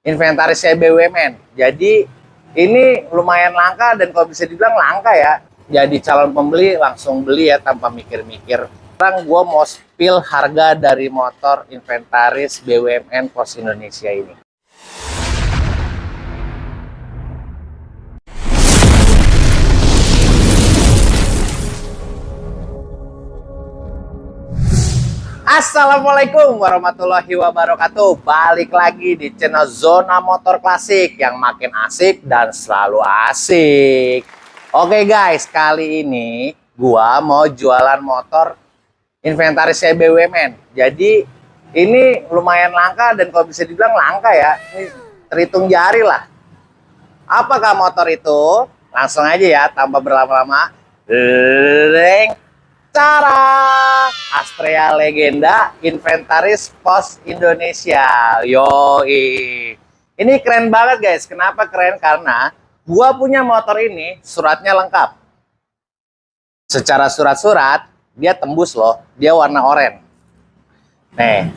inventarisnya BUMN. Jadi ini lumayan langka dan kalau bisa dibilang langka ya. Jadi calon pembeli langsung beli ya tanpa mikir-mikir. Sekarang gue mau spill harga dari motor inventaris BUMN Pos Indonesia ini. Assalamualaikum warahmatullahi wabarakatuh. Balik lagi di channel Zona Motor Klasik yang makin asik dan selalu asik. Oke guys, kali ini gua mau jualan motor inventarisnya BUMN. Jadi ini lumayan langka dan kalau bisa dibilang langka ya. Ini terhitung jari lah. Apakah motor itu? Langsung aja ya, tanpa berlama-lama. Cara Astrea Legenda inventaris Pos Indonesia. Yoi. Ini keren banget guys. Kenapa keren? Karena gua punya motor ini suratnya lengkap. Secara surat-surat dia tembus loh. Dia warna oranye. Nih,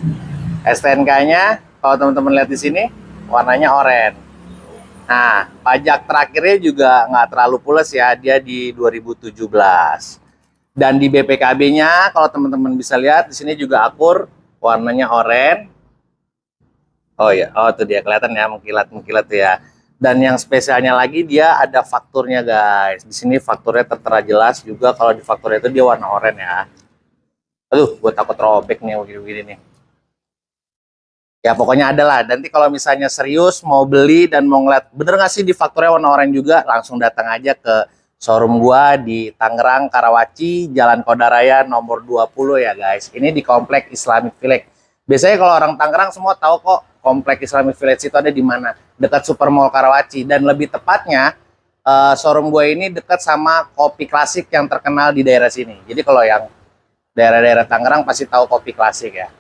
STNK-nya kalau teman-teman lihat di sini warnanya oranye. Nah, pajak terakhirnya juga nggak terlalu pules ya. Dia di 2017. Dan di BPKB-nya, kalau teman-teman bisa lihat, di sini juga akur, warnanya oranye. Oh ya, oh tuh dia kelihatan ya, mengkilat-mengkilat ya. Dan yang spesialnya lagi, dia ada fakturnya guys. Di sini fakturnya tertera jelas juga, kalau di fakturnya itu dia warna oranye ya. Aduh, gue takut robek nih, begini-begini nih. Ya pokoknya ada lah. Nanti kalau misalnya serius, mau beli dan mau ngeliat, bener nggak sih di fakturnya warna oranye juga, langsung datang aja ke showroom gua di Tangerang, Karawaci, Jalan Kodaraya nomor 20 ya guys. Ini di Komplek Islamic Village. Biasanya kalau orang Tangerang semua tahu kok Komplek Islamic Village itu ada di mana. Dekat Supermall Karawaci. Dan lebih tepatnya showroom gua ini dekat sama Kopi Klasik yang terkenal di daerah sini. Jadi kalau yang daerah-daerah Tangerang pasti tahu Kopi Klasik ya.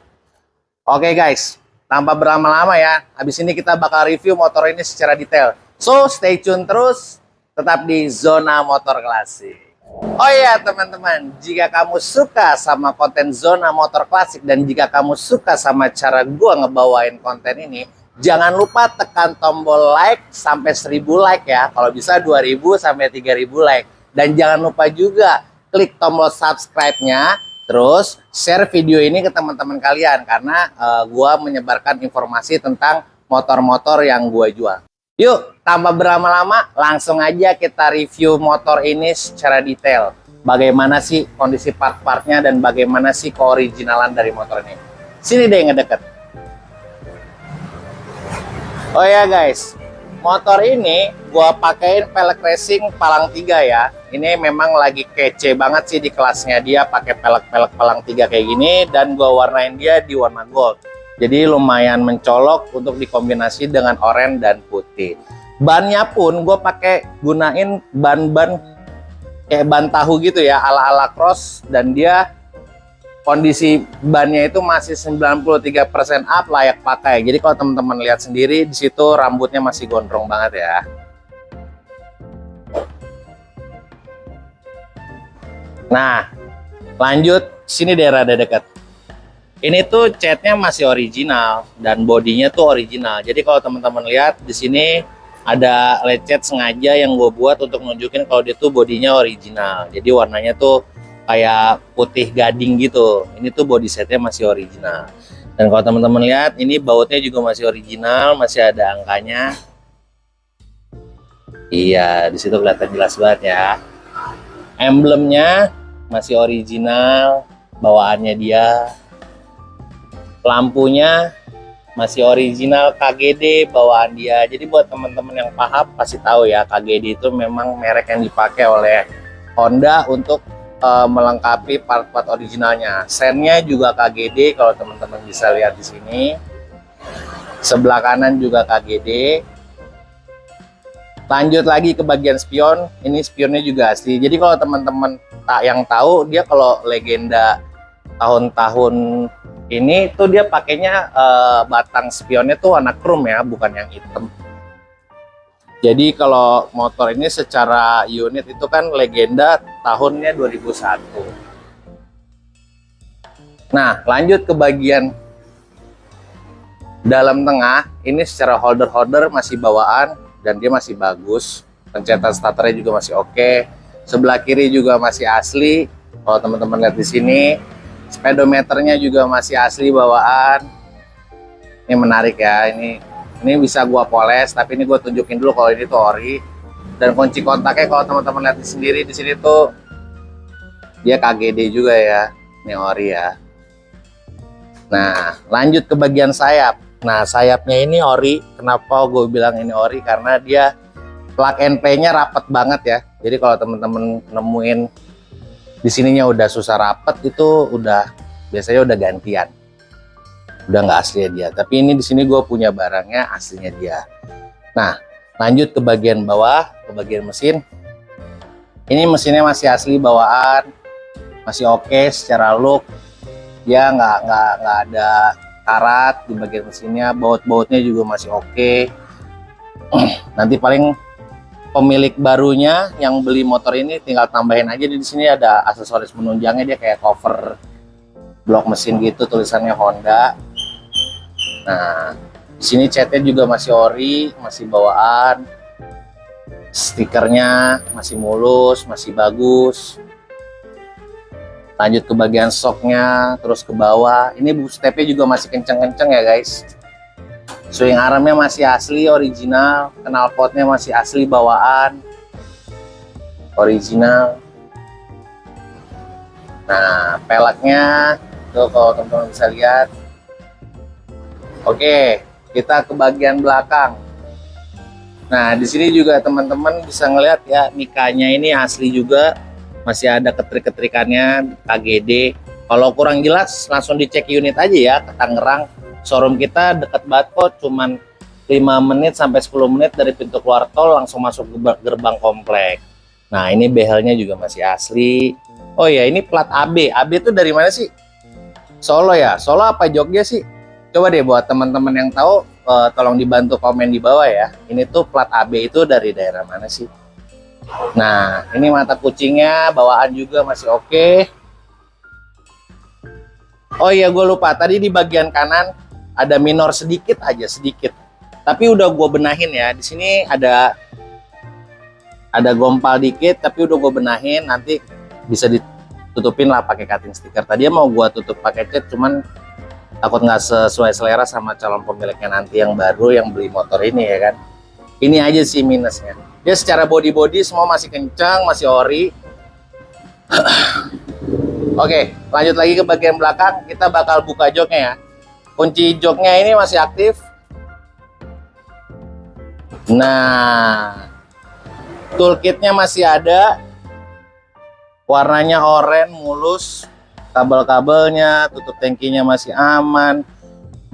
Oke guys, tanpa berlama-lama ya. Habis ini kita bakal review motor ini secara detail. So stay tune terus. Tetap di Zona Motor Klasik. Oh iya teman-teman, jika kamu suka sama konten Zona Motor Klasik dan jika kamu suka sama cara gua ngebawain konten ini, jangan lupa tekan tombol like sampai 1000 like ya. Kalau bisa 2000 sampai 3000 like. Dan jangan lupa juga klik tombol subscribe-nya, terus share video ini ke teman-teman kalian karena gua menyebarkan informasi tentang motor-motor yang gua jual. Yuk, tanpa berlama-lama, langsung aja kita review motor ini secara detail. Bagaimana sih kondisi part-partnya dan bagaimana sih keoriginalan dari motor ini. Sini deh ngedeket. Oh ya guys, motor ini gua pakein pelek racing palang 3 ya. Ini memang lagi kece banget sih di kelasnya dia pakai pelek-pelek palang 3 kayak gini dan gua warnain dia di warna gold. Jadi lumayan mencolok untuk dikombinasi dengan oranye dan putih. Bannya pun gue pakai gunain ban-ban kayak ban tahu gitu ya, ala-ala cross. Dan dia kondisi bannya itu masih 93% up, layak pakai. Jadi kalau teman-teman lihat sendiri di situ rambutnya masih gondrong banget ya. Nah, lanjut sini daerah dekat. Ini tuh catnya masih original dan bodinya tuh original. Jadi kalau teman-teman lihat di sini ada lecet sengaja yang gue buat untuk nunjukin kalau dia tuh bodinya original. Jadi warnanya tuh kayak putih gading gitu. Ini tuh body setnya masih original. Dan kalau teman-teman lihat ini bautnya juga masih original, masih ada angkanya. Iya, di situ kelihatan jelas banget ya. Emblemnya masih original, bawaannya dia. Lampunya masih original KGD bawaan dia. Jadi buat teman-teman yang paham pasti tahu ya, KGD itu memang merek yang dipakai oleh Honda untuk melengkapi part-part originalnya. Sennya juga KGD kalau teman-teman bisa lihat di sini. Sebelah kanan juga KGD. Lanjut lagi ke bagian spion. Ini spionnya juga asli. Jadi kalau teman-teman yang tahu, dia kalau Legenda tahun-tahun ini tuh dia pakainya batang spionnya tuh warna chrome ya, bukan yang hitam. Jadi kalau motor ini secara unit itu kan Legenda tahunnya 2001. Nah, lanjut ke bagian Dalam tengah ini secara holder masih bawaan dan dia masih bagus. Pencetan starternya juga masih oke. Sebelah kiri juga masih asli. Kalau teman-teman lihat di sini, speedometernya juga masih asli bawaan. Ini menarik ya. Ini bisa gua poles, tapi ini gua tunjukin dulu kalau ini tuh ori. Dan kunci kontaknya kalau teman-teman lihat sendiri di sini tuh dia KGD juga ya. Ini ori ya. Nah, lanjut ke bagian sayap. Nah, sayapnya ini ori. Kenapa gue bilang ini ori? Karena dia plug and play-nya rapet banget ya. Jadi kalau temen-temen nemuin di sininya udah susah rapet, itu udah biasanya udah gantian. Udah nggak aslinya dia. Tapi ini di sini gue punya barangnya aslinya dia. Nah, lanjut ke bagian bawah, ke bagian mesin. Ini mesinnya masih asli bawaan, masih oke secara look. Dia nggak ada karat di bagian mesinnya, baut-bautnya juga masih oke. Nanti paling pemilik barunya yang beli motor ini tinggal tambahin aja di sini ada aksesoris penunjangnya, dia kayak cover blok mesin gitu, tulisannya Honda. Nah, di sini catnya juga masih ori, masih bawaan. Stikernya masih mulus, masih bagus. Lanjut ke bagian shocknya, terus ke bawah. Ini stepnya juga masih kenceng-kenceng ya guys. Swing armnya masih asli, original. Knalpotnya masih asli bawaan, original. Nah, peleknya tuh kalau teman-teman bisa lihat. Oke, kita ke bagian belakang. Nah, di sini juga teman-teman bisa ngelihat ya, mikanya ini asli juga. Masih ada ketrik-ketrikannya, KGD. Kalau kurang jelas langsung dicek unit aja ya ke Tangerang. Showroom kita deket banget kok, cuman 5 menit sampai 10 menit dari pintu keluar tol langsung masuk gerbang komplek. Nah, ini behelnya juga masih asli. Oh ya, ini plat AB. AB itu dari mana sih? Solo ya? Solo apa Jogja sih? Coba deh buat teman-teman yang tahu, tolong dibantu komen di bawah ya. Ini tuh plat AB itu dari daerah mana sih? Nah, ini mata kucingnya bawaan juga masih oke. Oh iya, gue lupa tadi di bagian kanan ada minor sedikit aja, sedikit. Tapi udah gue benahin ya. Di sini ada gompal dikit, tapi udah gue benahin. Nanti bisa ditutupin lah pakai cutting stiker. Tadi mau gue tutup pakai cat, cuman takut nggak sesuai selera sama calon pemiliknya nanti yang baru yang beli motor ini ya kan. Ini aja sih minusnya. Dia secara body semua masih kencang, masih ori. Oke, lanjut lagi ke bagian belakang. Kita bakal buka joknya ya. Kunci joknya ini masih aktif. Nah, toolkitnya masih ada. Warnanya oranye, mulus. Kabel-kabelnya, tutup tangkinya masih aman.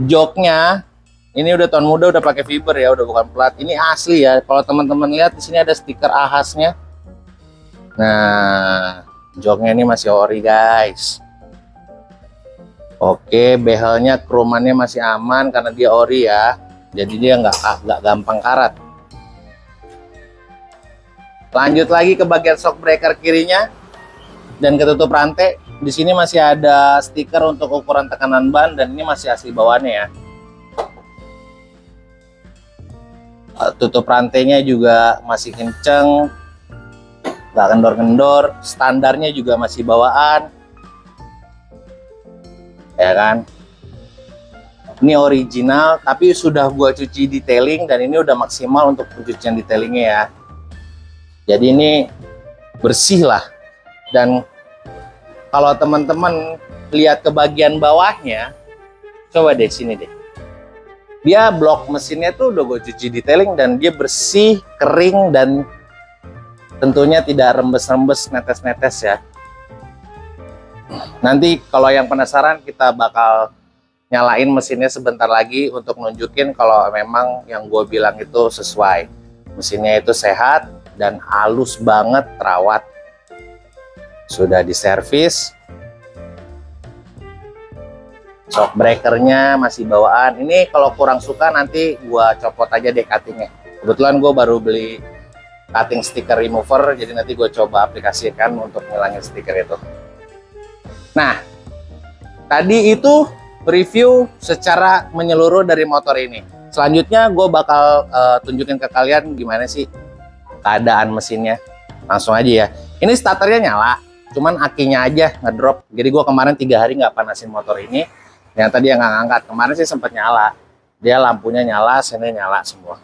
Joknya ini udah tahun muda, udah pakai fiber ya, udah bukan plat. Ini asli ya. Kalau teman-teman lihat di sini ada stiker ahasnya. Nah, joknya ini masih ori guys. Oke, behelnya, kromannya masih aman karena dia ori ya. Jadi dia nggak gampang karat. Lanjut lagi ke bagian shock breaker kirinya dan ketutup rantai. Di sini masih ada stiker untuk ukuran tekanan ban dan ini masih asli bawaannya ya. Tutup rantainya juga masih kenceng, nggak kendor-kendor. Standarnya juga masih bawaan, ya kan. Ini original, tapi sudah gua cuci detailing dan ini udah maksimal untuk pencucian detailingnya ya. Jadi ini bersih lah. Dan kalau teman-teman lihat ke bagian bawahnya, coba deh sini deh. Dia blok mesinnya tuh udah gue cuci detailing dan dia bersih, kering, dan tentunya tidak rembes-rembes, netes-netes ya. Nanti kalau yang penasaran kita bakal nyalain mesinnya sebentar lagi untuk nunjukin kalau memang yang gue bilang itu sesuai. Mesinnya itu sehat dan halus banget, terawat. Sudah diservis. Shock breakernya masih bawaan. Ini kalau kurang suka nanti gua copot aja deh cuttingnya. Kebetulan gue baru beli cutting sticker remover, jadi nanti gue coba aplikasikan untuk ngilangin stiker itu. Nah, tadi itu review secara menyeluruh dari motor ini. Selanjutnya gue bakal tunjukin ke kalian gimana sih keadaan mesinnya. Langsung aja ya. Ini starternya nyala, cuman akinya aja ngedrop. Jadi gue kemarin 3 hari nggak panasin motor ini. Yang tadi yang nggak ngangkat, kemarin sih sempat nyala. Dia lampunya nyala, sennya nyala semua.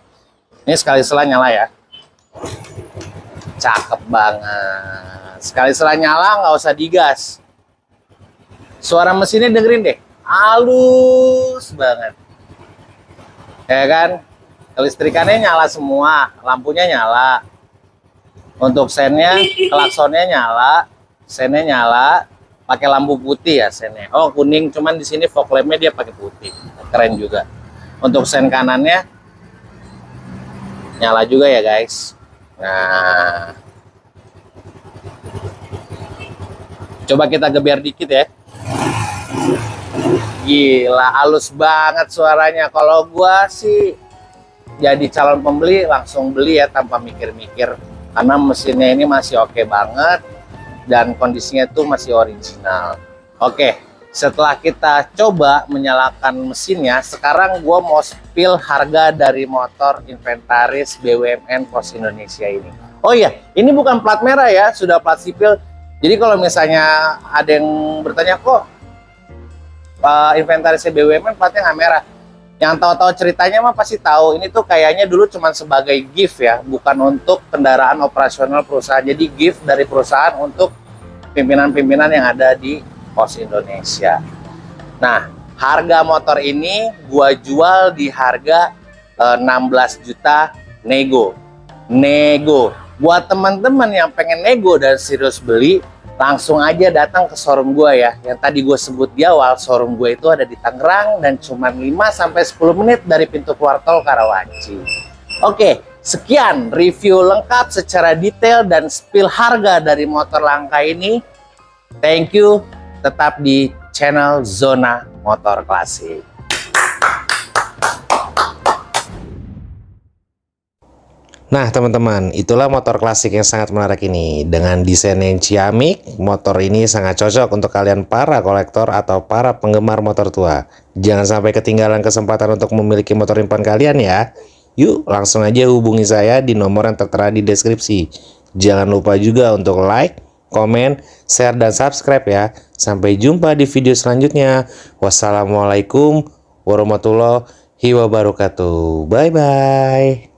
Ini sekali selah nyala ya. Cakep banget. Sekali selah nyala nggak usah digas. Suara mesinnya dengerin deh, halus banget. Ya kan? Kelistrikannya nyala semua, lampunya nyala. Untuk sennya, klaksonnya nyala, sennya nyala, pakai lampu putih ya sennya. Oh kuning, cuman di sini fog lampnya dia pakai putih, keren juga. Untuk sen kanannya nyala juga ya guys. Nah, coba kita geber dikit ya. Gila, halus banget suaranya. Kalau gua sih jadi calon pembeli langsung beli ya tanpa mikir-mikir, karena mesinnya ini masih oke banget dan kondisinya tuh masih original. Oke, setelah kita coba menyalakan mesinnya, sekarang gua mau spill harga dari motor Inventaris BWMN Pos Indonesia ini. Oh iya, ini bukan plat merah ya, sudah plat sipil. Jadi kalau misalnya ada yang bertanya kok Inventaris BWMN platnya nggak merah, yang tahu-tahu ceritanya mah pasti tahu. Ini tuh kayaknya dulu cuma sebagai gift ya, bukan untuk kendaraan operasional perusahaan. Jadi gift dari perusahaan untuk pimpinan-pimpinan yang ada di Pos Indonesia. Nah, harga motor ini gua jual di harga 16 juta nego. Buat teman-teman yang pengen nego dan serius beli, langsung aja datang ke showroom gua ya. Yang tadi gue sebut di awal, showroom gue itu ada di Tangerang dan cuma 5-10 menit dari pintu keluar tol Karawaci. Oke, sekian review lengkap secara detail dan spill harga dari motor langka ini. Thank you. Tetap di channel Zona Motor Klasik. Nah teman-teman, itulah motor klasik yang sangat menarik ini. Dengan desain yang ciamik, motor ini sangat cocok untuk kalian para kolektor atau para penggemar motor tua. Jangan sampai ketinggalan kesempatan untuk memiliki motor impian kalian ya. Yuk langsung aja hubungi saya di nomor yang tertera di deskripsi. Jangan lupa juga untuk like, komen, share, dan subscribe ya. Sampai jumpa di video selanjutnya. Wassalamualaikum warahmatullahi wabarakatuh. Bye-bye.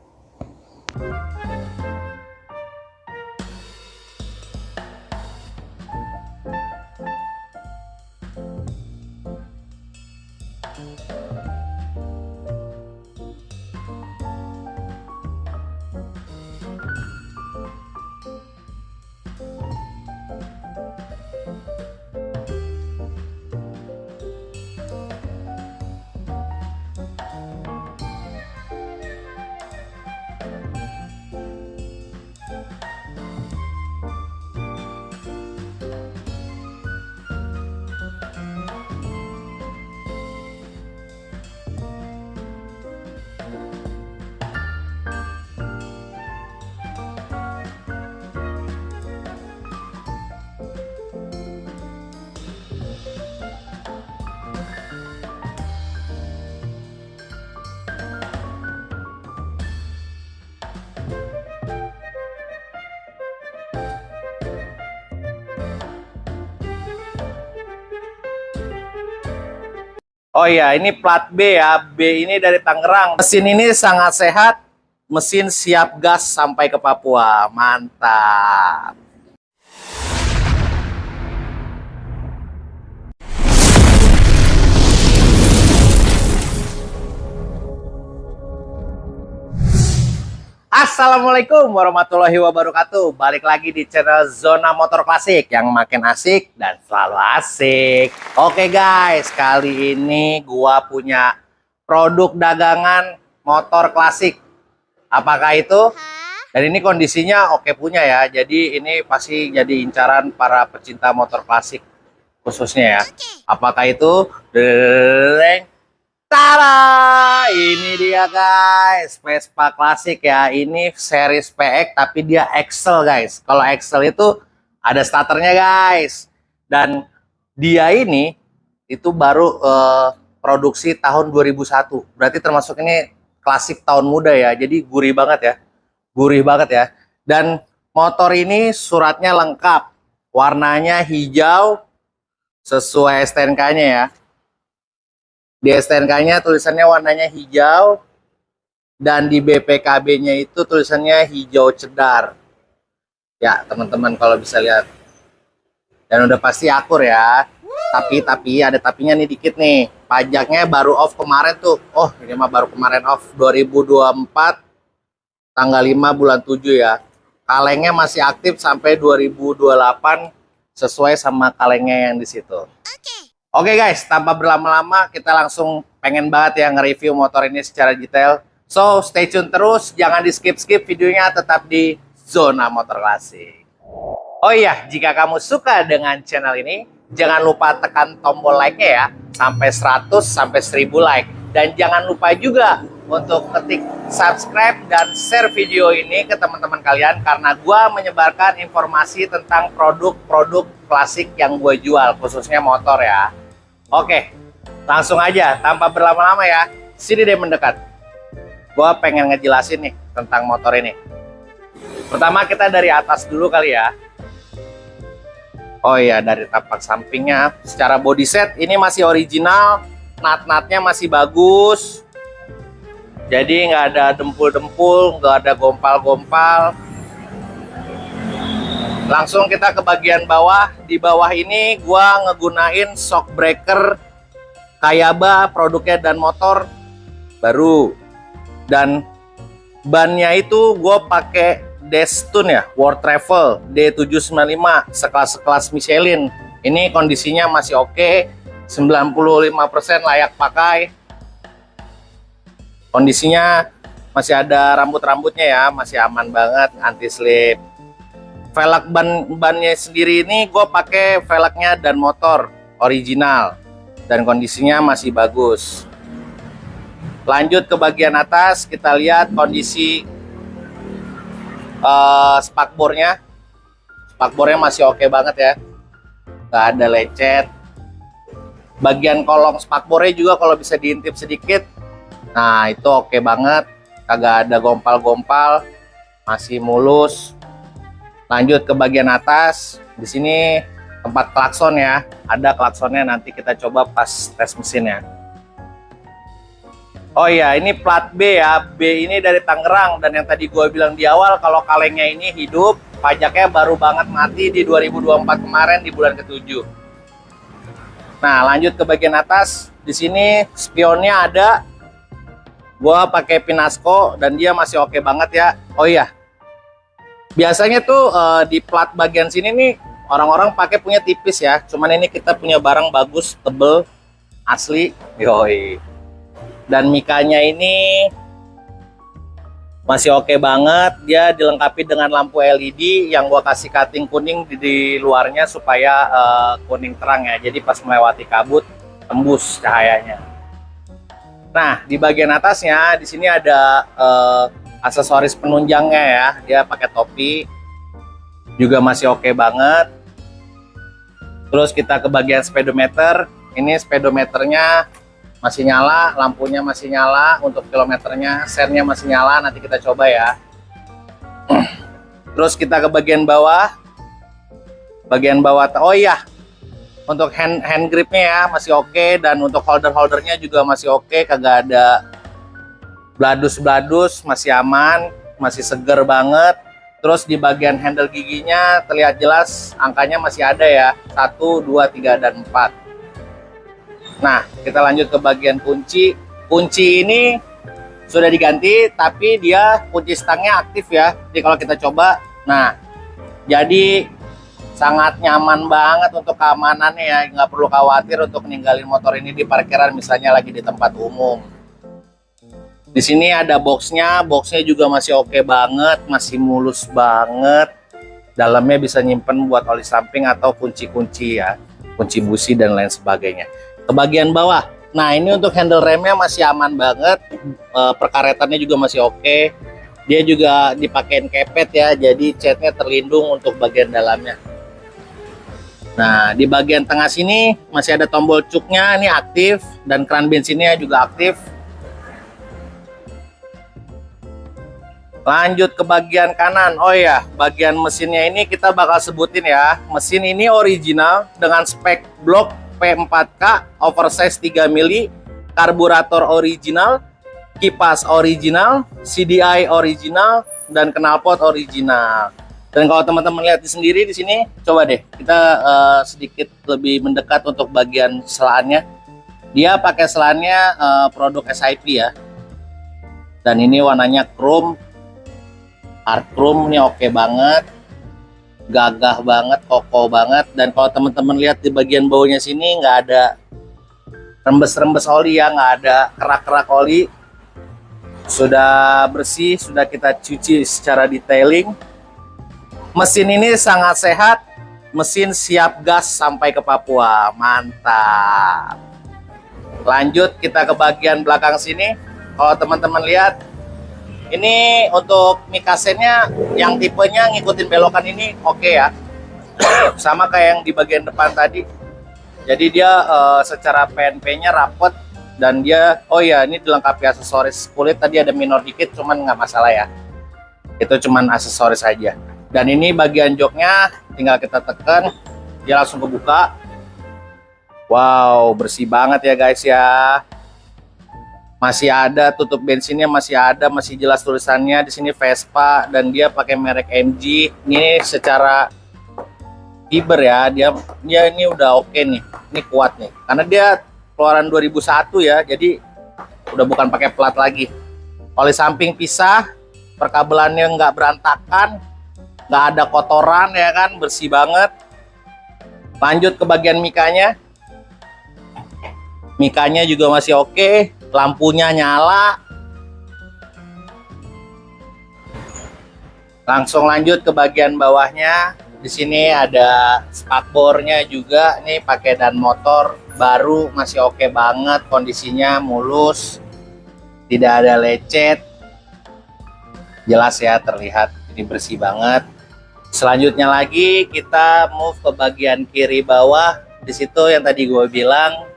Oh iya, ini plat B ya. B ini dari Tangerang. Mesin ini sangat sehat. Mesin siap gas sampai ke Papua. Mantap. Assalamualaikum warahmatullahi wabarakatuh. Balik lagi di channel Zona Motor Klasik yang makin asik dan selalu asik. Oke guys, kali ini gua punya produk dagangan motor klasik. Apakah itu? Dan ini kondisinya oke punya ya. Jadi ini pasti jadi incaran para pecinta motor klasik khususnya ya. Apakah itu? Tada! Ini dia guys, Vespa klasik ya. Ini series PX tapi dia Excel guys. Kalau Excel itu ada starternya guys. Dan dia ini itu baru produksi tahun 2001. Berarti termasuk ini klasik tahun muda ya. Jadi gurih banget ya. Gurih banget ya. Dan motor ini suratnya lengkap. Warnanya hijau sesuai STNK-nya ya. Di STNK-nya tulisannya warnanya hijau. Dan di BPKB-nya itu tulisannya hijau cedar. Ya, teman-teman kalau bisa lihat. Dan udah pasti akur ya. Tapi ada tapinya nih dikit nih. Pajaknya baru off kemarin tuh. Oh, ini mah baru kemarin off 2024 tanggal 5 bulan 7 ya. Kalengnya masih aktif sampai 2028 sesuai sama kalengnya yang di situ. Oke guys, tanpa berlama-lama kita langsung pengen banget ya nge-review motor ini secara detail. So, stay tune terus, jangan di skip-skip videonya, tetap di Zona Motor Klasik. Oh iya, jika kamu suka dengan channel ini, jangan lupa tekan tombol like-nya ya, sampai 100 sampai 1000 like. Dan jangan lupa juga untuk ketik subscribe dan share video ini ke teman-teman kalian, karena gua menyebarkan informasi tentang produk-produk klasik yang gue jual, khususnya motor ya. Oke, langsung aja tanpa berlama-lama ya, sini deh mendekat. Gua pengen ngejelasin nih tentang motor ini. Pertama kita dari atas dulu kali ya. Oh iya, dari tapak sampingnya, secara body set ini masih original, nat-natnya masih bagus. Jadi nggak ada dempul-dempul, nggak ada gompal-gompal. Langsung kita ke bagian bawah. Di bawah ini gua ngegunain shock breaker Kayaba, produknya Dan Motor baru. Dan bannya itu gue pakai Destune ya, World Travel D795 sekelas Michelin. Ini kondisinya masih oke, 95% layak pakai. Kondisinya masih ada rambut-rambutnya ya, masih aman banget, anti slip. Velg bannya sendiri ini gue pakai velgnya Dan Motor original dan kondisinya masih bagus. Lanjut ke bagian atas, kita lihat kondisi spakbornya. Spakbornya masih oke banget ya, nggak ada lecet. Bagian kolong spakbornya juga kalau bisa diintip sedikit, nah itu oke banget, kagak ada gompal-gompal, masih mulus. Lanjut ke bagian atas, di sini tempat klakson ya, ada klaksonnya, nanti kita coba pas tes mesinnya. Oh iya, ini plat B ya. B ini dari Tangerang. Dan yang tadi gue bilang di awal, kalau kalengnya ini hidup, pajaknya baru banget mati di 2024 kemarin di bulan ke-7. Nah, lanjut ke bagian atas. Di sini spionnya ada. Gue pakai Pinasco dan dia masih oke banget ya. Oh iya, biasanya tuh di plat bagian sini nih orang-orang pakai punya tipis ya. Cuman ini kita punya barang bagus, tebel, asli. Yoi. Dan mikanya ini masih oke banget. Dia dilengkapi dengan lampu LED yang gua kasih cutting kuning di luarnya supaya kuning terang ya. Jadi pas melewati kabut tembus cahayanya. Nah, di bagian atasnya di sini ada aksesoris penunjangnya ya. Dia pakai topi. Juga masih oke banget. Terus kita ke bagian speedometer. Ini speedometernya masih nyala, lampunya masih nyala, untuk kilometernya, sennya masih nyala, nanti kita coba ya. Terus kita ke bagian bawah. Bagian bawah, oh iya, untuk hand gripnya ya masih oke, dan untuk holdernya juga masih oke, kagak ada bladus-bladus, masih aman, masih seger banget. Terus di bagian handle giginya terlihat jelas angkanya masih ada ya, 1, 2, 3, dan 4. Nah, kita lanjut ke bagian kunci. Kunci ini sudah diganti, tapi dia kunci stangnya aktif ya. Jadi kalau kita coba, nah, jadi sangat nyaman banget untuk keamanannya ya. Nggak perlu khawatir untuk ninggalin motor ini di parkiran, misalnya lagi di tempat umum. Di sini ada boxnya juga masih oke banget, masih mulus banget. Dalamnya bisa nyimpen buat oli samping atau kunci-kunci ya, kunci busi dan lain sebagainya. Ke bagian bawah, nah ini untuk handle remnya masih aman banget, perkaretannya juga masih oke. Dia juga dipakein kepet ya, jadi catnya terlindung untuk bagian dalamnya. Nah, di bagian tengah sini masih ada tombol cuknya, ini aktif, dan keran bensinnya juga aktif. Lanjut ke bagian kanan. Oh ya, bagian mesinnya ini kita bakal sebutin ya. Mesin ini original dengan spek blok P4K, oversize 3 mili, karburator original, kipas original, CDI original, dan knalpot original. Dan kalau teman-teman lihat sendiri di sini, coba deh kita sedikit lebih mendekat untuk bagian selannya. Dia pakai selannya produk SIP ya. Dan ini warnanya chrome, hard chrome, ini oke banget, gagah banget, kokoh banget. Dan kalau teman-teman lihat di bagian bawahnya sini nggak ada rembes-rembes oli ya, nggak ada kerak-kerak oli. Sudah bersih, sudah kita cuci secara detailing. Mesin ini sangat sehat, mesin siap gas sampai ke Papua, mantap. Lanjut kita ke bagian belakang sini. Kalau teman-teman lihat, ini untuk mikasennya yang tipenya ngikutin belokan ini oke ya. Sama kayak yang di bagian depan tadi. Jadi dia secara PNP-nya rapet, dan dia, oh ya, ini dilengkapi aksesoris kulit. Tadi ada minor dikit, cuman nggak masalah ya. Itu cuman aksesoris aja. Dan ini bagian joknya tinggal kita tekan, dia langsung kebuka. Wow, bersih banget ya guys ya. Masih ada tutup bensinnya, masih ada, masih jelas tulisannya di sini Vespa, dan dia pakai merek MG. Ini secara fiber ya, dia ini udah oke nih. Ini kuat nih. Karena dia keluaran 2001 ya, jadi udah bukan pakai plat lagi. Oli samping pisah, perkabelannya nggak berantakan, nggak ada kotoran ya kan, bersih banget. Lanjut ke bagian mikanya. Mikanya juga masih oke, lampunya nyala. Langsung lanjut ke bagian bawahnya. Di sini ada spakbornya juga, nih pakai dan motor baru, masih oke banget, kondisinya mulus, tidak ada lecet, jelas ya, terlihat ini bersih banget. Selanjutnya lagi kita move ke bagian kiri bawah. Di situ yang tadi gue bilang,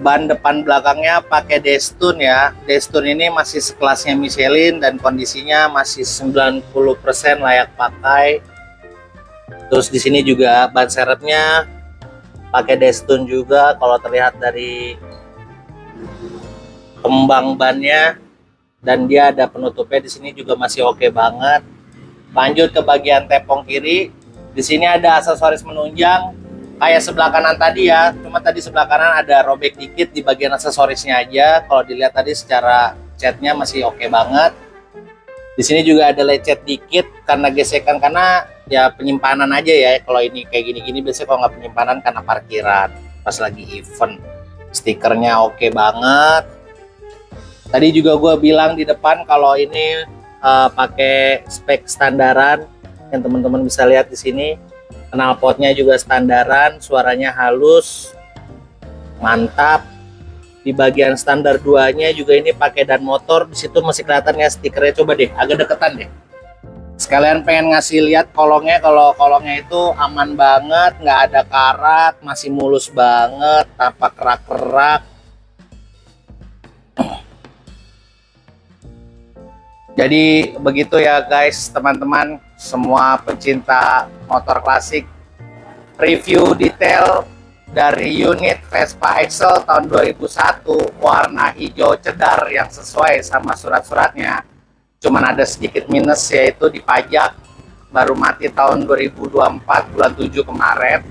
ban depan belakangnya pakai Destun ya. Destun ini masih sekelasnya Michelin dan kondisinya masih 90% layak pakai. Terus di sini juga ban serepnya pakai Destun juga, kalau terlihat dari kembang bannya, dan dia ada penutupnya di sini juga masih oke banget. Lanjut ke bagian tepong kiri. Di sini ada aksesoris menunjang kayak sebelah kanan tadi ya. Cuma tadi sebelah kanan ada robek dikit di bagian aksesorisnya aja. Kalau dilihat tadi secara catnya masih oke banget. Di sini juga ada lecet dikit karena gesekan, karena ya penyimpanan aja ya. Kalau ini kayak gini-gini biasanya kalau nggak penyimpanan karena parkiran pas lagi event. Stikernya oke banget. Tadi juga gue bilang di depan kalau ini pakai spek standaran, yang teman-teman bisa lihat di sini. Knalpotnya juga standaran, suaranya halus, mantap. Di bagian standar 2-nya juga ini pakai dan motor. Di situ masih kelihatan ya stikernya, coba deh agak deketan deh. Sekalian pengen ngasih lihat kolongnya. Kalau kolongnya itu aman banget, nggak ada karat, masih mulus banget, tanpa kerak-kerak. Jadi begitu ya guys, teman-teman semua pecinta motor klasik, review detail dari unit Vespa Excel tahun 2001 warna hijau cedar yang sesuai sama surat-suratnya. Cuman ada sedikit minus, yaitu di pajak, baru mati tahun 2024 bulan 7 kemarin.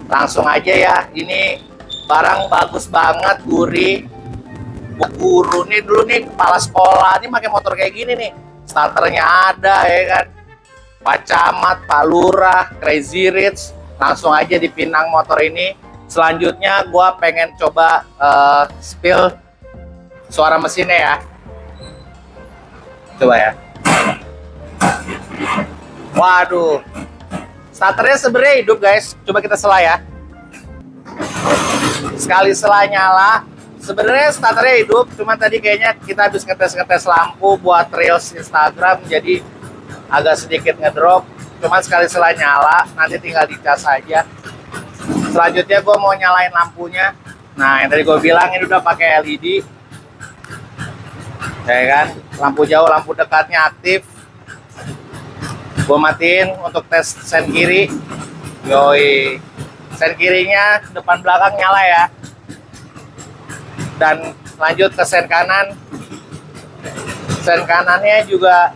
Langsung aja ya, ini barang bagus banget, gurih. Guru nih dulu nih, kepala sekolah ini pakai motor kayak gini nih, starternya ada ya kan, Pak Camat, Pak Lurah, Crazy Rich, langsung aja dipinang motor ini. Selanjutnya gua pengen coba spill suara mesinnya ya, coba ya. Waduh, starternya sebenarnya hidup guys, coba kita sela ya. Sekali sela nyala, sebenarnya starternya hidup, cuman tadi kayaknya kita habis ngetes lampu buat reels Instagram, jadi agak sedikit ngedrop. cuman sekali-sekali nyala, nanti tinggal dicas aja. Selanjutnya gue mau nyalain lampunya. Nah, yang tadi gue bilang ini udah pakai LED, ya kan? Lampu jauh, lampu dekatnya aktif. Gue matiin untuk tes sen kiri. Yoi, sen kirinya depan belakang nyala ya. Dan lanjut ke sen kanan. Sen kanannya juga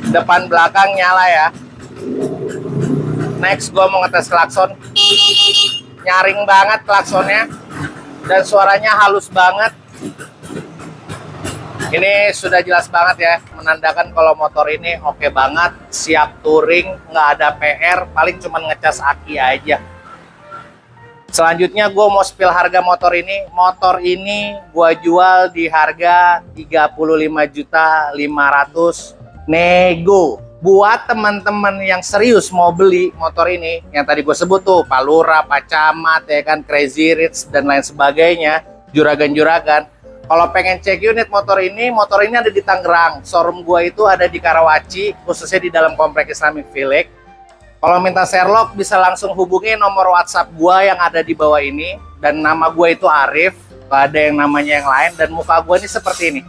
depan belakang nyala ya. Next gue mau ngetes klakson. Nyaring banget klaksonnya dan suaranya halus banget. Ini sudah jelas banget ya, menandakan kalau motor ini oke banget, siap touring, nggak ada PR, paling cuma ngecas aki aja. Selanjutnya gue mau spill harga motor ini. Motor ini gue jual di harga 35.500.000 nego. Buat teman-teman yang serius mau beli motor ini, yang tadi gue sebut tuh, Palura, Pacamat, ya kan, Crazy Rich, dan lain sebagainya, juragan-juragan. Kalau pengen cek unit motor ini ada di Tangerang. Showroom gue itu ada di Karawaci, khususnya di dalam Komplek Islamic Village. Kalau minta Sherlock bisa langsung hubungi nomor WhatsApp gue yang ada di bawah ini. Dan nama gue itu Arif, gak ada yang namanya yang lain, dan muka gue ini seperti ini.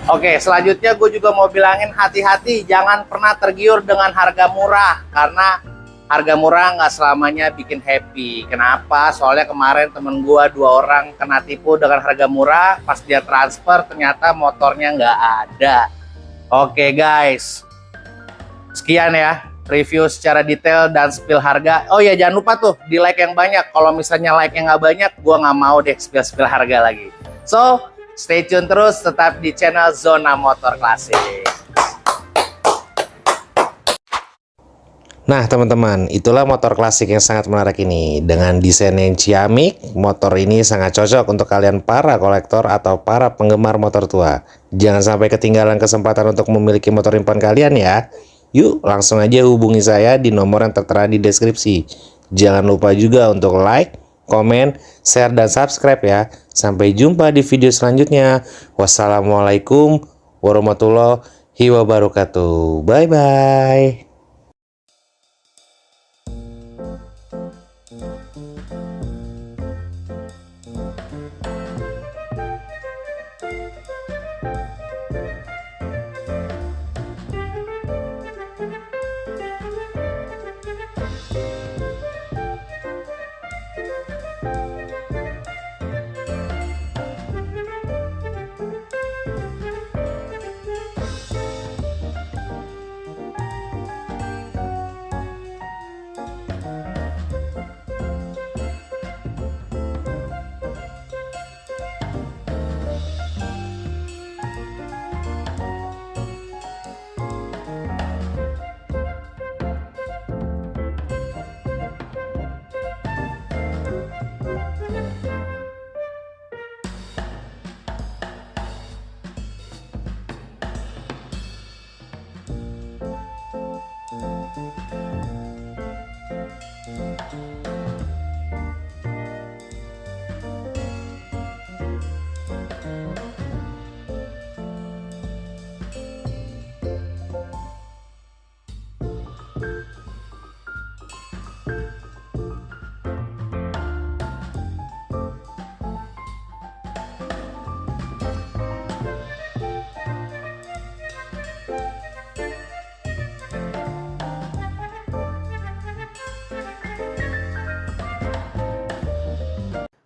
Oke, selanjutnya gue juga mau bilangin hati-hati, jangan pernah tergiur dengan harga murah, karena harga murah nggak selamanya bikin happy. Kenapa? Soalnya kemarin temen gue 2 orang kena tipu dengan harga murah, pas dia transfer ternyata motornya nggak ada. Oke guys, sekian ya review secara detail dan spill harga. Oh ya, jangan lupa tuh di like yang banyak. Kalau misalnya like yang nggak banyak, gue nggak mau deh spill harga lagi. So, stay tune terus, tetap di channel Zona Motor Klasik. Nah teman-teman, itulah motor klasik yang sangat menarik ini. Dengan desain yang ciamik, motor ini sangat cocok untuk kalian para kolektor atau para penggemar motor tua. Jangan sampai ketinggalan kesempatan untuk memiliki motor impian kalian ya. Yuk langsung aja hubungi saya di nomor yang tertera di deskripsi. Jangan lupa juga untuk like, komen, share, dan subscribe ya. Sampai jumpa di video selanjutnya. Wassalamualaikum warahmatullahi wabarakatuh. Bye-bye.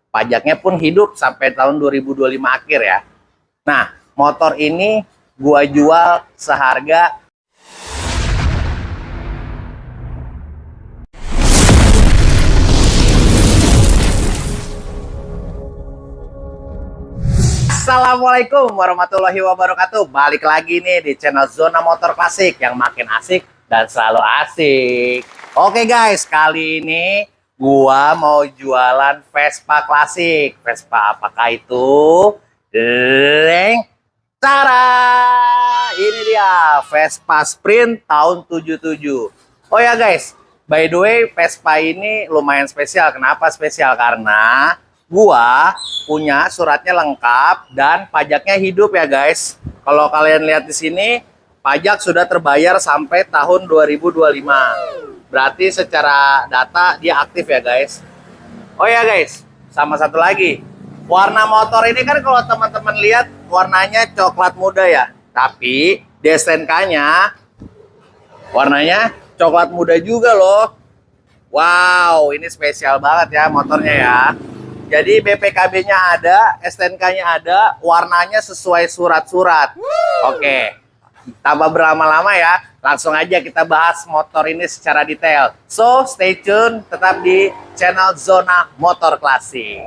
Pajaknya pun hidup sampai tahun 2025 akhir ya. Nah, motor ini gua jual seharga Assalamualaikum warahmatullahi wabarakatuh. Balik lagi nih di channel Zona Motor Klasik yang makin asik dan selalu asik. Oke guys, kali ini gua mau jualan Vespa klasik. Vespa apakah itu? Deng, cara ini dia Vespa Sprint tahun 77. Oh ya guys, by the way Vespa ini lumayan spesial. Kenapa spesial? Karena gua punya suratnya lengkap dan pajaknya hidup ya guys. Kalau kalian lihat di sini, pajak sudah terbayar sampai tahun 2025. Berarti secara data dia aktif ya guys. Oh ya guys, sama satu lagi. Warna motor ini kan kalau teman-teman lihat warnanya coklat muda ya. Tapi di STNK-nya warnanya coklat muda juga loh. Wow, ini spesial banget ya motornya ya. Jadi BPKB-nya ada, STNK-nya ada, warnanya sesuai surat-surat. Oke, tanpa berlama-lama ya, langsung aja kita bahas motor ini secara detail. So, stay tune, tetap di channel Zona Motor Klasik.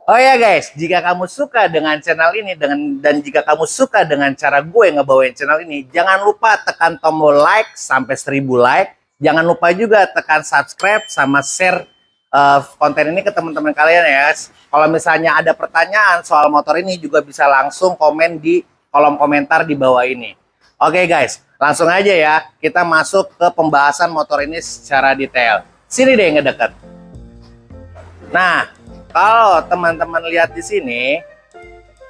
Oh ya guys, jika kamu suka dengan channel ini dan jika kamu suka dengan cara gue ngebawain channel ini, jangan lupa tekan tombol like sampai 1000 like. Jangan lupa juga tekan subscribe sama share konten ini ke teman-teman kalian ya. Kalau misalnya ada pertanyaan soal motor ini juga bisa langsung komen di kolom komentar di bawah ini. Oke guys, langsung aja ya kita masuk ke pembahasan motor ini secara detail. Sini deh ngedeket. Nah, kalau teman-teman lihat di sini,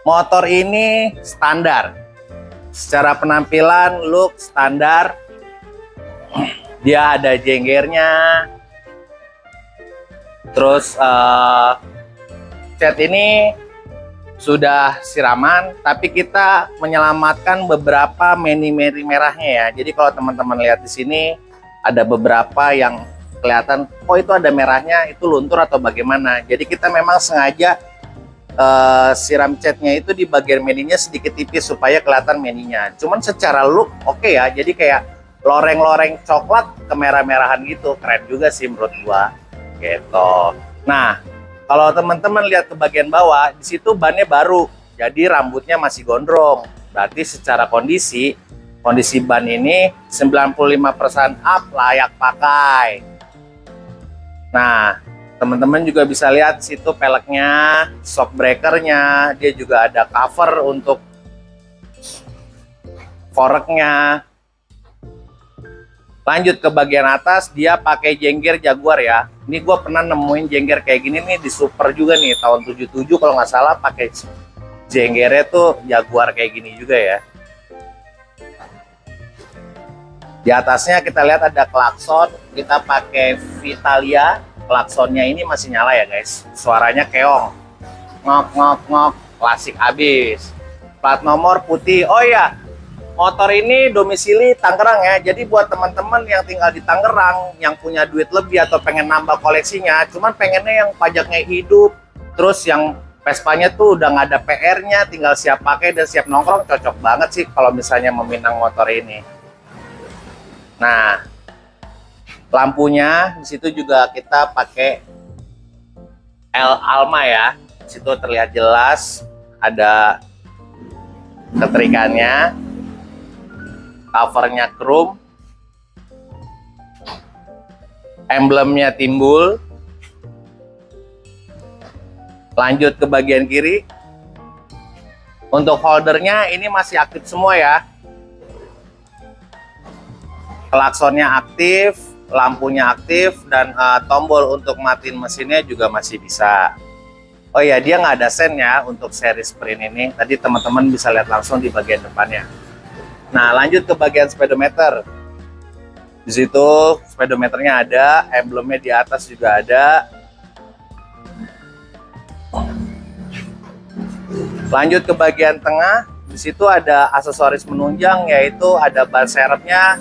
motor ini standar. Secara penampilan, look standar. Dia ada jenggernya. Terus cat ini sudah siraman, tapi kita menyelamatkan beberapa meni-meni merahnya ya. Jadi kalau teman-teman lihat di sini ada beberapa yang kelihatan, oh itu ada merahnya, itu luntur atau bagaimana. Jadi kita memang sengaja siram catnya itu di bagian meninya sedikit tipis supaya kelihatan meninya. Cuman secara look oke ya, jadi kayak loreng-loreng coklat kemerah-merahan gitu, keren juga sih menurut gua gitu. Nah, kalau teman-teman lihat ke bagian bawah, di situ bannya baru, jadi rambutnya masih gondrong. Berarti secara kondisi ban ini 95% up, layak pakai. Nah, teman-teman juga bisa lihat situ peleknya, shock breakernya, dia juga ada cover untuk foreknya. Lanjut ke bagian atas, dia pakai jengger Jaguar ya. Ini gue pernah nemuin jengger kayak gini nih di Super juga nih, tahun 77 kalau nggak salah pakai jenggernya tuh Jaguar kayak gini juga ya. Di atasnya kita lihat ada klakson, kita pakai Vitalia. Klaksonnya ini masih nyala ya guys. Suaranya keong. Ngok ngok ngok, klasik abis. Plat nomor putih. Oh iya, motor ini domisili Tangerang ya. Jadi buat teman-teman yang tinggal di Tangerang, yang punya duit lebih atau pengen nambah koleksinya, cuman pengennya yang pajaknya hidup, terus yang Vespanya tuh udah nggak ada PR-nya, tinggal siap pakai dan siap nongkrong, cocok banget sih kalau misalnya meminang motor ini. Nah, lampunya di situ juga kita pakai L Alma ya. Di situ terlihat jelas ada keterikannya. Covernya chrome, emblemnya timbul. Lanjut ke bagian kiri. Untuk holdernya ini masih aktif semua ya. Klaksonnya aktif, lampunya aktif, dan tombol untuk matiin mesinnya juga masih bisa. Oh ya, dia nggak ada sen ya untuk seri sprint ini. Tadi teman-teman bisa lihat langsung di bagian depannya. Nah, lanjut ke bagian speedometer. Di situ speedometernya ada, emblemnya di atas juga ada. Lanjut ke bagian tengah, di situ ada aksesoris menunjang, yaitu ada ban serepnya,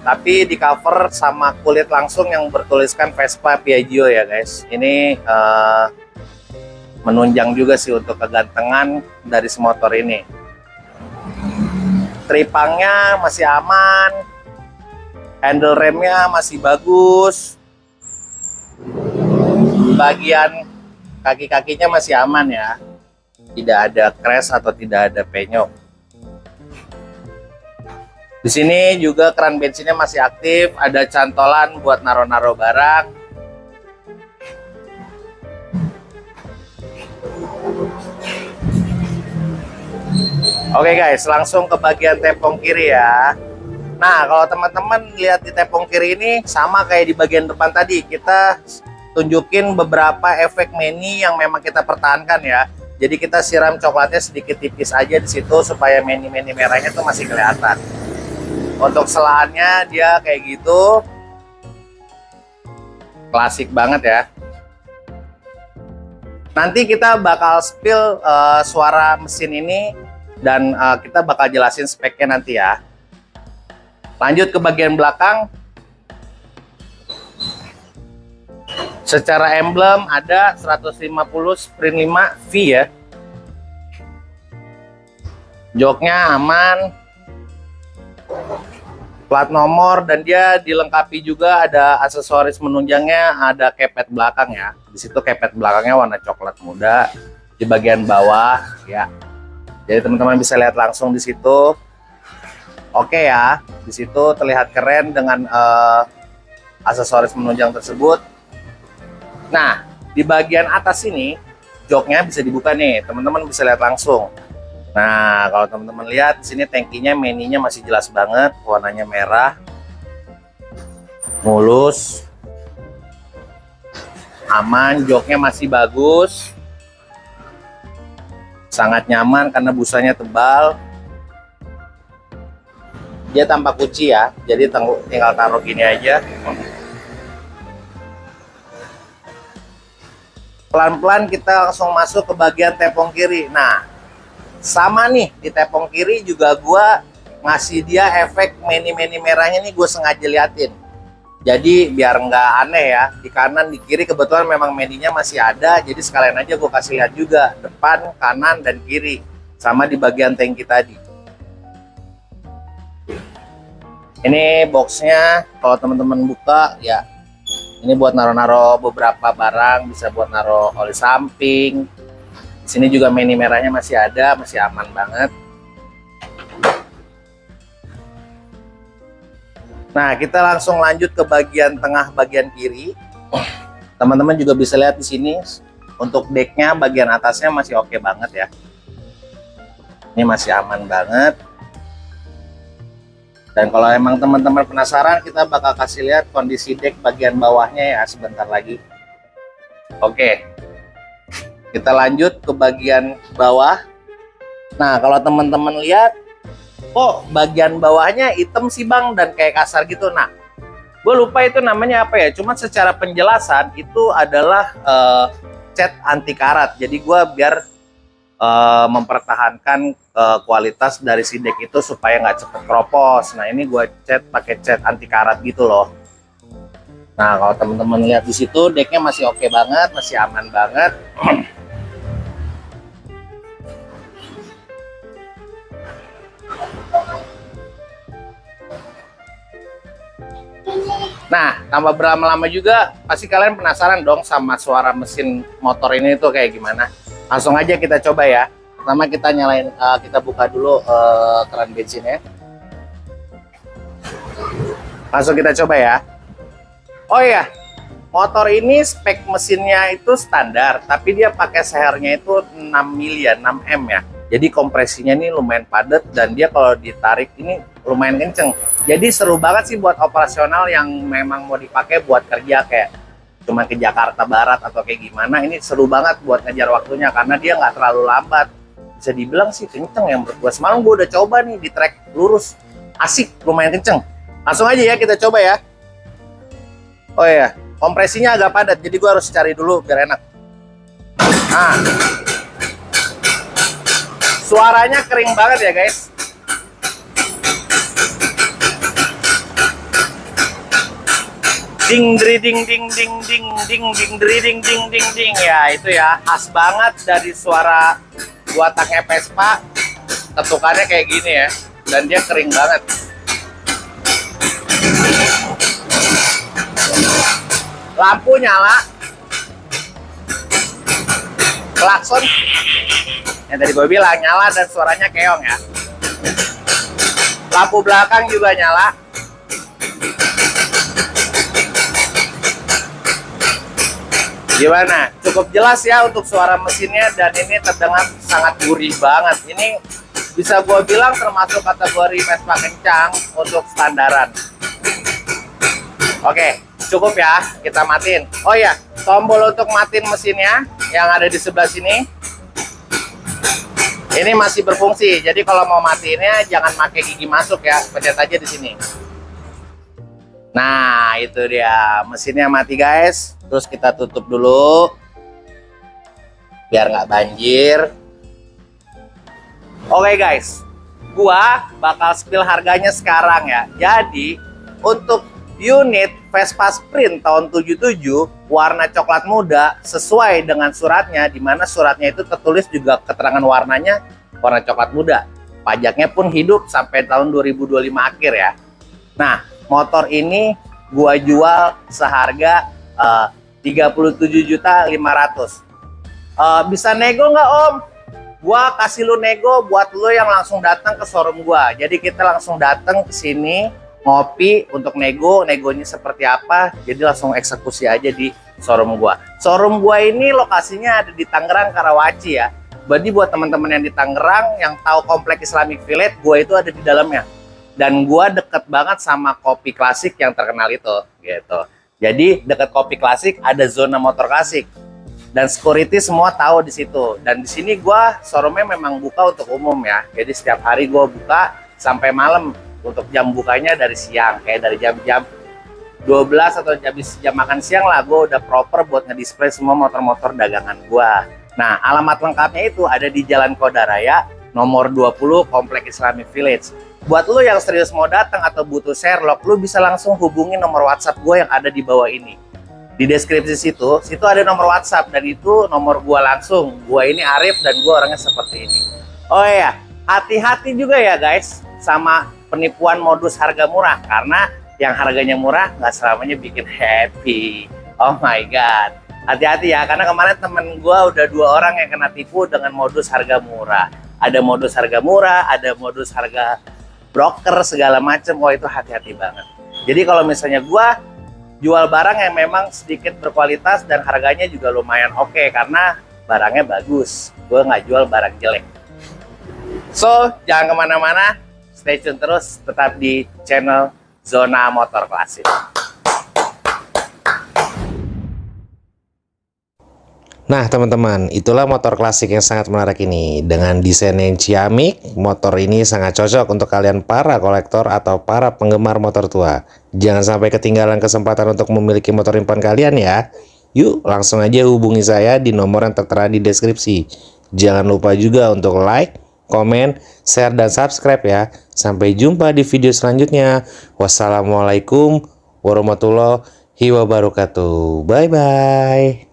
tapi di cover sama kulit langsung yang bertuliskan Vespa Piaggio ya guys. Ini menunjang juga sih untuk kegantengan dari motor ini. Tripangnya masih aman, handle remnya masih bagus, bagian kaki-kakinya masih aman ya, tidak ada crash atau tidak ada penyok. Di sini juga keran bensinnya masih aktif, ada cantolan buat naro-naro barang. Oke guys, langsung ke bagian tepung kiri ya. Nah, kalau teman-teman lihat di tepung kiri ini sama kayak di bagian depan tadi, kita tunjukin beberapa efek meni yang memang kita pertahankan ya. Jadi kita siram coklatnya sedikit tipis aja di situ supaya meni-meni merahnya tuh masih kelihatan. Untuk selaannya dia kayak gitu. Klasik banget ya. Nanti kita bakal spill suara mesin ini dan kita bakal jelasin speknya nanti ya. Lanjut ke bagian belakang. Secara emblem ada 150 sprint 5 V ya. Joknya aman. Plat nomor dan dia dilengkapi juga ada aksesoris menunjangnya, ada kepet belakang ya. Di situ kepet belakangnya warna coklat muda di bagian bawah ya. Jadi teman-teman bisa lihat langsung di situ. Oke ya, di situ terlihat keren dengan aksesoris menunjang tersebut. Nah, di bagian atas ini joknya bisa dibuka nih, teman-teman bisa lihat langsung. Nah, kalau teman-teman lihat di sini tangkinya, meninya masih jelas banget, warnanya merah, mulus, aman, joknya masih bagus, sangat nyaman karena busanya tebal. Dia tanpa kunci ya, jadi tinggal taruh gini aja. Pelan-pelan kita langsung masuk ke bagian tepung kiri. Nah, sama nih di tepung kiri juga gua ngasih dia efek meni-meni merahnya nih, gue sengaja liatin. Jadi biar nggak aneh ya, di kanan di kiri kebetulan memang meninya masih ada, jadi sekalian aja gue kasih lihat juga depan, kanan, dan kiri, sama di bagian tangki tadi. Ini boxnya kalau teman-teman buka ya. Ini buat naro-naro beberapa barang, bisa buat naro oli samping. Sini juga meni merahnya masih ada, masih aman banget. Nah, kita langsung lanjut ke bagian tengah, bagian kiri. Teman-teman juga bisa lihat di sini untuk decknya bagian atasnya masih oke banget ya. Ini masih aman banget. Dan kalau emang teman-teman penasaran, kita bakal kasih lihat kondisi deck bagian bawahnya ya sebentar lagi. Oke, kita lanjut ke bagian bawah. Nah, kalau teman-teman lihat, kok bagian bawahnya hitam sih bang dan kayak kasar gitu. Nah, gue lupa itu namanya apa ya. Cuma secara penjelasan itu adalah cat anti karat. Jadi gue biar mempertahankan kualitas dari si deck itu supaya nggak cepet kropos. Nah, ini gue cat pakai cat anti karat gitu loh. Nah, kalau teman-teman lihat di situ decknya masih oke banget, masih aman banget. Nah, tambah berlama-lama juga pasti kalian penasaran dong sama suara mesin motor ini tuh kayak gimana. Langsung aja kita coba ya. Pertama kita nyalain, kita buka dulu keran bensinnya. Langsung kita coba ya. Oh iya, motor ini spek mesinnya itu standar, tapi dia pakai sehernya itu 6 mili ya, 6 M ya. Jadi kompresinya ini lumayan padat dan dia kalau ditarik ini lumayan kenceng. Jadi seru banget sih buat operasional yang memang mau dipakai buat kerja kayak cuma ke Jakarta Barat atau kayak gimana. Ini seru banget buat ngejar waktunya karena dia nggak terlalu lambat. Bisa dibilang sih kenceng ya menurut gua. Semalam gua udah coba nih di trek lurus, asik, lumayan kenceng. Langsung aja ya kita coba ya. Oh iya, kompresinya agak padat jadi gua harus cari dulu biar enak. Nah, suaranya kering banget ya guys. Ding ding ding ding ding ding ding ding ding ding ding ding ya, itu ya khas banget dari suara buatannya Vespa. Ketukannya kayak gini ya, dan dia kering banget. Lampu nyala, klakson yang tadi gue bilang nyala dan suaranya keong ya. Lampu belakang juga nyala. Gimana? Cukup jelas ya untuk suara mesinnya dan ini terdengar sangat gurih banget. Ini bisa gue bilang termasuk kategori Vespa kencang untuk standaran. Oke, cukup ya, kita matiin. Oh ya, tombol untuk matiin mesinnya yang ada di sebelah sini. Ini masih berfungsi, jadi kalau mau matiinnya jangan pakai gigi masuk ya, pencet aja di sini. Nah, itu dia, mesinnya mati guys. Terus kita tutup dulu, biar nggak banjir. Oke guys, gua bakal spill harganya sekarang ya. Jadi, untuk unit Vespa Sprint tahun 77 warna coklat muda sesuai dengan suratnya, di mana suratnya itu tertulis juga keterangan warnanya warna coklat muda. Pajaknya pun hidup sampai tahun 2025 akhir ya. Nah, motor ini gua jual seharga 37.500.000. Bisa nego nggak Om? Gua kasih lu nego buat lu yang langsung datang ke showroom gua. Jadi kita langsung datang ke sini ngopi untuk negonya seperti apa. Jadi langsung eksekusi aja di showroom gua. Showroom gua ini lokasinya ada di Tangerang, Karawaci ya. Berarti buat teman-teman yang di Tangerang yang tahu komplek Islamic Village, gua itu ada di dalamnya. Dan gua deket banget sama Kopi Klasik yang terkenal itu, gitu. Jadi deket Kopi Klasik ada zona motor klasik. Dan security semua tahu di situ. Dan di sini gua showroomnya memang buka untuk umum ya. Jadi setiap hari gua buka sampai malam. Untuk jam bukanya dari siang, kayak dari jam-jam 12 atau jam makan siang lah, gua udah proper buat ngedisplay semua motor-motor dagangan gua. Nah, alamat lengkapnya itu ada di Jalan Kodaraya, nomor 20, Komplek Islamic Village. Buat lu yang serius mau datang atau butuh Sherlock, lu bisa langsung hubungi nomor WhatsApp gue yang ada di bawah ini. Di deskripsi situ ada nomor WhatsApp dan itu nomor gua langsung. Gua ini Arif dan gua orangnya seperti ini. Oh iya, hati-hati juga ya guys sama penipuan modus harga murah, karena yang harganya murah nggak selamanya bikin happy. Oh my god, hati-hati ya, karena kemarin temen gua udah 2 orang yang kena tipu dengan modus harga murah. Ada modus harga murah, ada modus harga broker segala macam. Oh itu hati-hati banget. Jadi kalau misalnya gua jual barang yang memang sedikit berkualitas dan harganya juga lumayan oke, karena barangnya bagus. Gue nggak jual barang jelek. So, jangan kemana-mana. Stay tune terus, tetap di channel Zona Motor Klasik. Nah teman-teman, itulah motor klasik yang sangat menarik ini. Dengan desain yang ciamik, motor ini sangat cocok untuk kalian para kolektor atau para penggemar motor tua. Jangan sampai ketinggalan kesempatan untuk memiliki motor impian kalian ya. Yuk langsung aja hubungi saya di nomor yang tertera di deskripsi. Jangan lupa juga untuk like, komen, share, dan subscribe ya. Sampai jumpa di video selanjutnya. Wassalamualaikum warahmatullahi wabarakatuh. Bye-bye.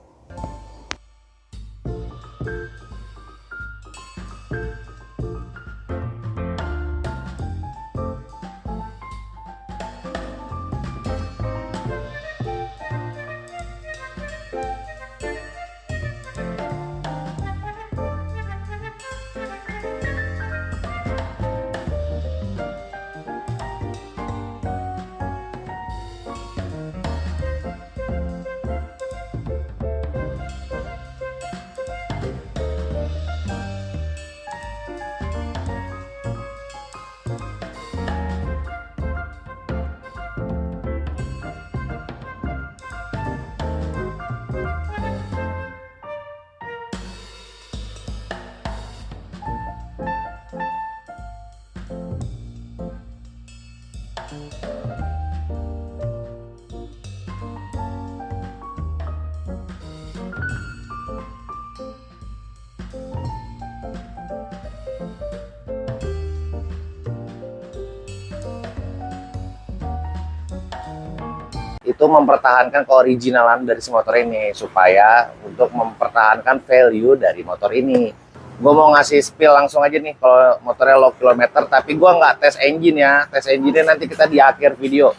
Itu mempertahankan keoriginalan dari si motor ini, supaya untuk mempertahankan value dari motor ini. Gue mau ngasih spill langsung aja nih, kalau motornya low kilometer, tapi gue nggak tes engine ya. Tes engine-nya nanti kita di akhir video.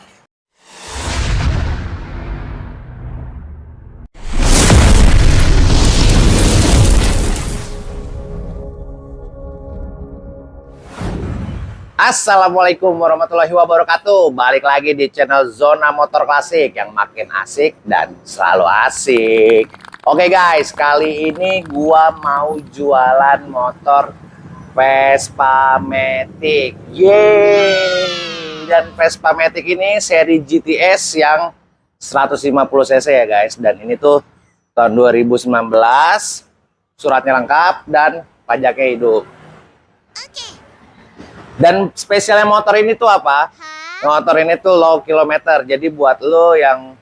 Assalamualaikum warahmatullahi wabarakatuh. Balik lagi di channel Zona Motor Klasik yang makin asik dan selalu asik. Oke guys, kali ini gua mau jualan motor Vespa Matic. Yeay! Dan Vespa Matic ini seri GTS yang 150 cc ya guys. Dan ini tuh tahun 2019, suratnya lengkap dan pajaknya hidup. Dan spesialnya motor ini tuh apa? Motor ini tuh low kilometer. Jadi buat lo yang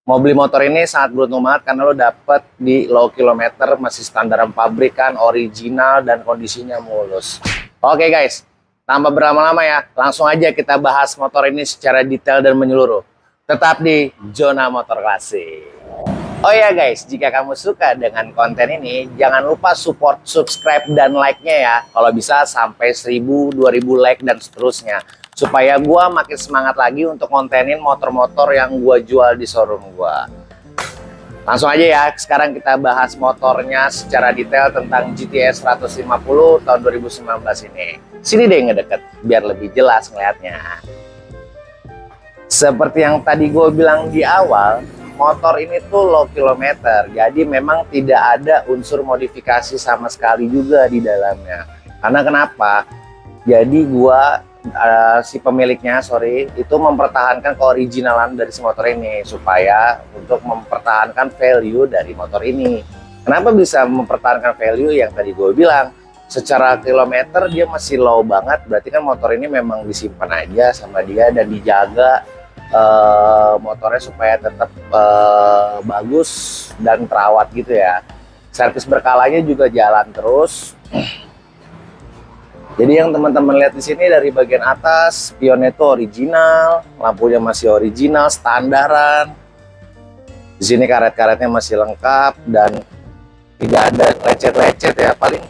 mau beli motor ini sangat beruntung banget karena lo dapet di low kilometer, masih standaran pabrikan, original, dan kondisinya mulus. Oke guys, tanpa berlama-lama ya, langsung aja kita bahas motor ini secara detail dan menyeluruh. Tetap di Zona Motor Klasik. Oh ya guys, jika kamu suka dengan konten ini, jangan lupa support, subscribe, dan like-nya ya. Kalau bisa sampai 1000, 2000 like, dan seterusnya. Supaya gua makin semangat lagi untuk kontenin motor-motor yang gua jual di showroom gua. Langsung aja ya, sekarang kita bahas motornya secara detail tentang GTS 150 tahun 2019 ini. Sini deh ngedeket, biar lebih jelas ngeliatnya. Seperti yang tadi gue bilang di awal, motor ini tuh low kilometer, jadi memang tidak ada unsur modifikasi sama sekali juga di dalamnya. Karena kenapa? Jadi si pemiliknya, itu mempertahankan keoriginalan dari si motor ini supaya untuk mempertahankan value dari motor ini. Kenapa bisa mempertahankan value? Yang tadi gue bilang, secara kilometer dia masih low banget, berarti kan motor ini memang disimpan aja sama dia dan dijaga motornya supaya tetap bagus dan terawat gitu ya. Servis berkalanya juga jalan terus. Jadi yang teman-teman lihat di sini dari bagian atas, spionnya itu original, lampunya masih original, standaran. Di sini karet-karetnya masih lengkap dan tidak ada lecet-lecet ya, paling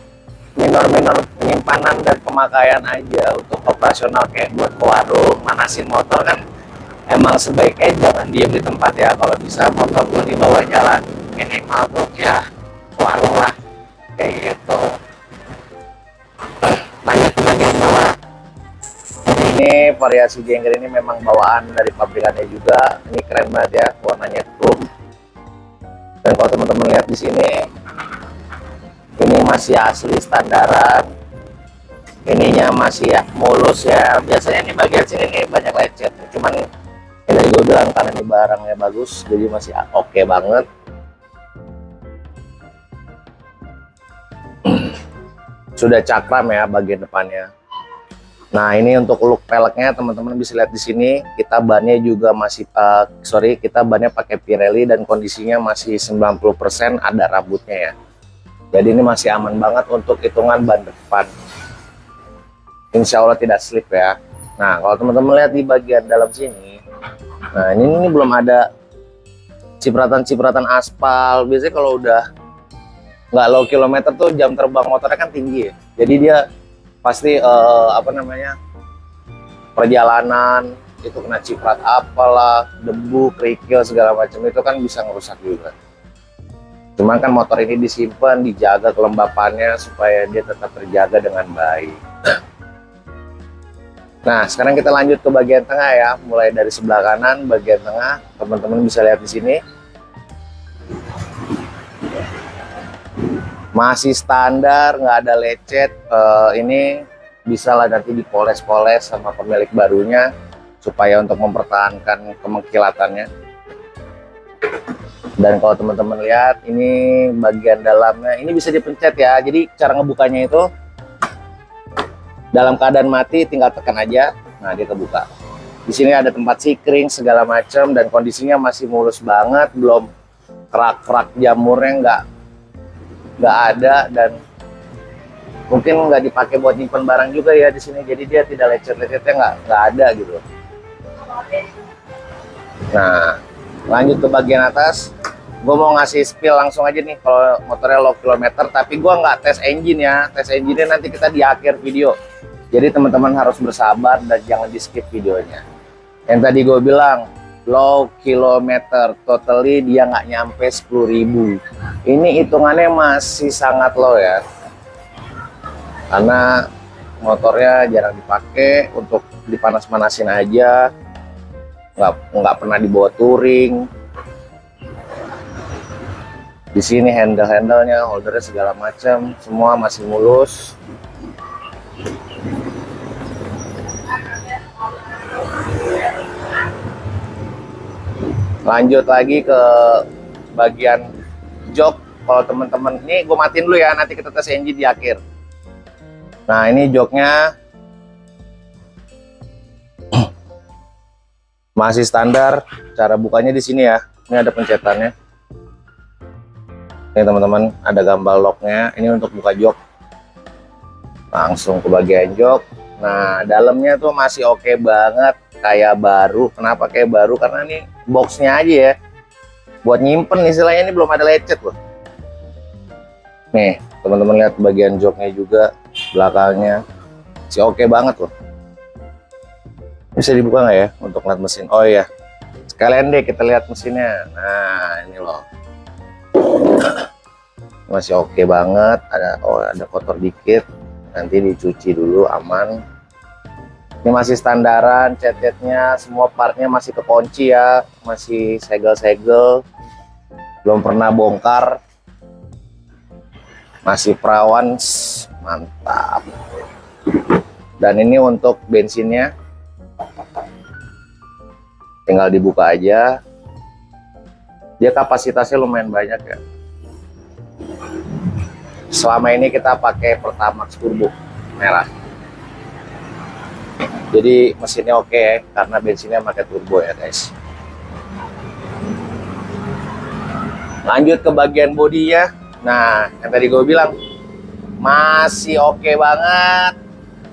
minor-minor penyimpanan dan pemakaian aja untuk operasional kayak buat ke warung, manasin motor kan. Emang sebaiknya jangan diem di tempat ya, kalau bisa motor pun dibawa jalan minimal tuh ya warung lah kayak gitu. Lanjut ke bagian bawah. Ini variasi jengger ini memang bawaan dari pabrikannya juga. Ini keren banget ya, warnanya chrome. Dan kalau teman-teman lihat di sini, ini masih asli standaran. Ininya masih ya mulus ya. Biasanya ini bagian sini nih banyak lecet, cuman ini tadi gue bilang karena ini barangnya bagus, jadi masih oke banget. Sudah cakram ya bagian depannya. Nah ini untuk look peleknya teman-teman bisa lihat di sini. Kita bannya juga masih kita bannya pakai Pirelli dan kondisinya masih 90% ada rambutnya ya. Jadi ini masih aman banget untuk hitungan ban depan. Insya Allah tidak slip ya. Nah kalau teman-teman lihat di bagian dalam sini, nah ini belum ada cipratan-cipratan aspal. Biasanya kalau udah nggak low kilometer tuh jam terbang motornya kan tinggi ya. Jadi dia pasti perjalanan itu kena ciprat apalah, debu, kerikil segala macam itu kan bisa ngerusak juga. Cuman kan motor ini disimpan, dijaga kelembapannya supaya dia tetap terjaga dengan baik. Nah, sekarang kita lanjut ke bagian tengah ya. Mulai dari sebelah kanan, bagian tengah, teman-teman bisa lihat di sini. Masih standar, nggak ada lecet. Ini bisa lah nanti dipoles-poles sama pemilik barunya supaya untuk mempertahankan kemengkilatannya. Dan kalau teman-teman lihat, ini bagian dalamnya, ini bisa dipencet ya. Jadi cara ngebukanya itu dalam keadaan mati tinggal tekan aja, nah dia kebuka. Di sini ada tempat sikring segala macam dan kondisinya masih mulus banget, belum kerak-kerak jamurnya nggak ada dan mungkin nggak dipakai buat nyimpen barang juga ya di sini. Jadi dia tidak lecet-lecetnya nggak ada gitu. Nah lanjut ke bagian atas, gue mau ngasih spill langsung aja nih kalau motornya low kilometer, tapi gue nggak tes engine ya. Tes engine-nya nanti kita di akhir video. Jadi teman-teman harus bersabar dan jangan di skip videonya. Yang tadi gue bilang low kilometer, totally dia nggak nyampe 10.000. Ini hitungannya masih sangat low ya, karena motornya jarang dipakai, untuk dipanas-panasin aja, nggak pernah dibawa touring. Di sini handle-handlenya, holdernya segala macam, semua masih mulus. Lanjut lagi ke bagian jok. Kalau teman-teman, ini gue matiin dulu ya, nanti kita tes engine di akhir. Nah, ini joknya masih standar. Cara bukanya di sini ya. Ini ada pencetannya. Ini teman-teman, ada gambar locknya. Ini untuk buka jok. Langsung ke bagian jok. Nah, dalamnya tuh masih oke banget, kayak baru. Kenapa kayak baru? Karena ini boxnya aja ya. Buat nyimpen istilahnya, ini belum ada lecet loh. Nih, teman-teman lihat bagian joknya juga, belakangnya masih oke banget loh. Bisa dibuka nggak ya untuk lihat mesin? Oh iya, sekalian deh kita lihat mesinnya. Nah, ini loh, masih oke banget. Ada kotor dikit, nanti dicuci dulu, aman. Ini masih standaran, cat-catnya semua partnya masih kekunci ya, masih segel-segel, belum pernah bongkar. Masih perawan, mantap. Dan ini untuk bensinnya, tinggal dibuka aja. Dia kapasitasnya lumayan banyak ya. Selama ini kita pakai Pertamax turbo merah. Jadi mesinnya oke karena bensinnya pakai turbo ya guys. Lanjut ke bagian bodinya. Nah, yang tadi gue bilang masih oke banget,